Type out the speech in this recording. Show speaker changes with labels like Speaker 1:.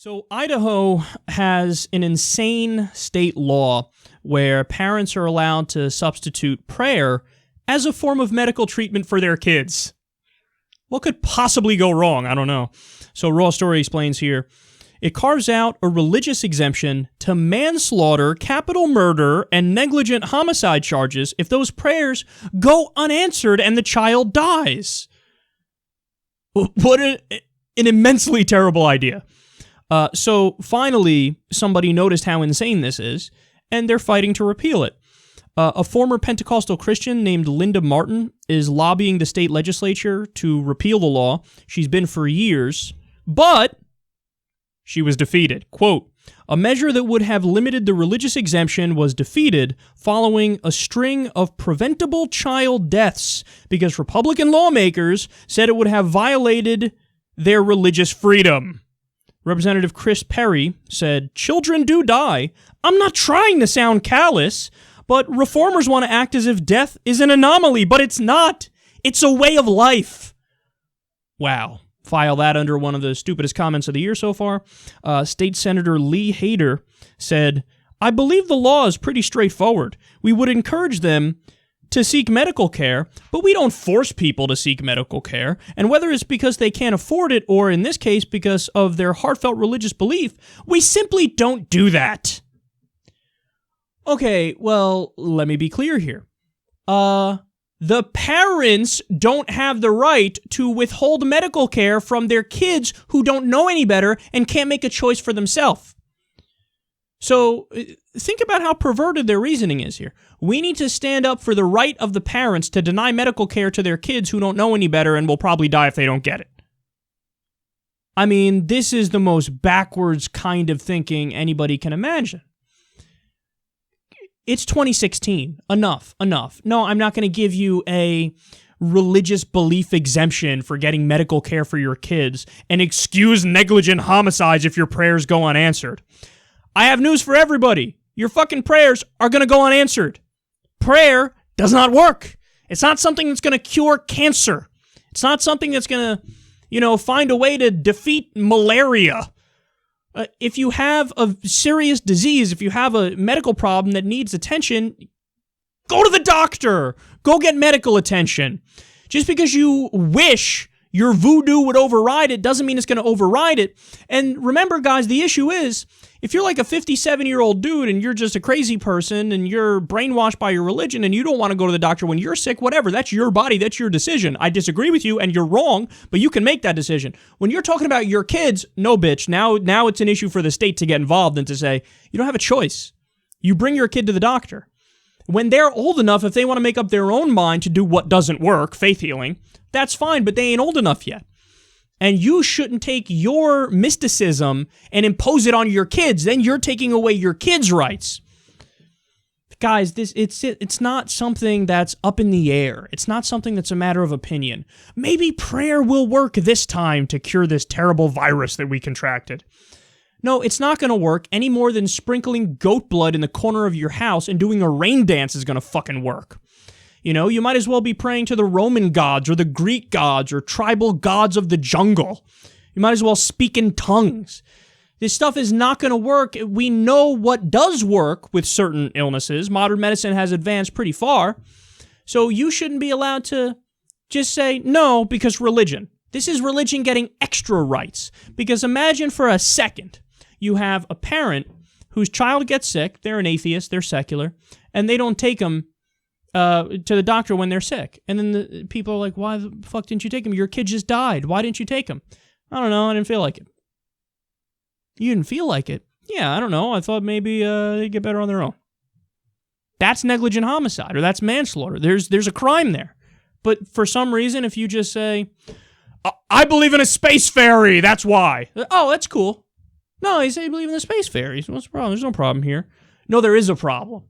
Speaker 1: So Idaho has an insane state law where parents are allowed to substitute prayer as a form of medical treatment for their kids. What could possibly go wrong? I don't know. So Raw Story explains here. It carves out a religious exemption to manslaughter, capital murder, and negligent homicide charges if those prayers go unanswered and the child dies. What an immensely terrible idea. So finally, somebody noticed how insane this is, and they're fighting to repeal it. A former Pentecostal Christian named Linda Martin is lobbying the state legislature to repeal the law. She's been for years, but she was defeated. Quote, a measure that would have limited the religious exemption was defeated following a string of preventable child deaths because Republican lawmakers said it would have violated their religious freedom. Representative Chris Perry said, children do die. I'm not trying to sound callous, but reformers want to act as if death is an anomaly, but it's not. It's a way of life. Wow. File that under one of the stupidest comments of the year so far. State Senator Lee Hader said, I believe the law is pretty straightforward. We would encourage them to seek medical care, but we don't force people to seek medical care. And whether it's because they can't afford it or, in this case, because of their heartfelt religious belief, we simply don't do that. Okay, well, let me be clear here. The parents don't have the right to withhold medical care from their kids who don't know any better and can't make a choice for themselves. So think about how perverted their reasoning is here. We need to stand up for the right of the parents to deny medical care to their kids who don't know any better and will probably die if they don't get it. I mean, this is the most backwards kind of thinking anybody can imagine. It's 2016. Enough. No, I'm not going to give you a religious belief exemption for getting medical care for your kids and excuse negligent homicides if your prayers go unanswered. I have news for everybody. Your fucking prayers are going to go unanswered. Prayer does not work. It's not something that's going to cure cancer. It's not something that's going to, find a way to defeat malaria. If you have a serious disease, if you have a medical problem that needs attention, go to the doctor. Go get medical attention. Just because you wish your voodoo would override it doesn't mean it's going to override it. And remember, guys, the issue is, if you're like a 57-year-old dude and you're just a crazy person and you're brainwashed by your religion and you don't want to go to the doctor when you're sick, whatever, that's your body, that's your decision. I disagree with you and you're wrong, but you can make that decision. When you're talking about your kids, no, bitch, now it's an issue for the state to get involved and to say, you don't have a choice. You bring your kid to the doctor. When they're old enough, if they want to make up their own mind to do what doesn't work, faith healing, that's fine, but they ain't old enough yet. And you shouldn't take your mysticism and impose it on your kids. Then you're taking away your kids' rights. Guys, it's not something that's up in the air. It's not something that's a matter of opinion. Maybe prayer will work this time to cure this terrible virus that we contracted. No, it's not going to work any more than sprinkling goat blood in the corner of your house and doing a rain dance is going to fucking work. You might as well be praying to the Roman gods or the Greek gods or tribal gods of the jungle. You might as well speak in tongues. This stuff is not going to work. We know what does work with certain illnesses. Modern medicine has advanced pretty far. So you shouldn't be allowed to just say no because religion. This is religion getting extra rights. Because imagine for a second, you have a parent whose child gets sick, they're an atheist, they're secular, and they don't take them to the doctor when they're sick. And then the people are like, why the fuck didn't you take him? Your kid just died. Why didn't you take him? I don't know. I didn't feel like it. You didn't feel like it? Yeah, I don't know. I thought maybe they'd get better on their own. That's negligent homicide, or that's manslaughter. There's a crime there. But for some reason, if you just say, I believe in a space fairy, that's why. Oh, that's cool. No, you say you believe in the space fairies. What's the problem? There's no problem here. No, there is a problem.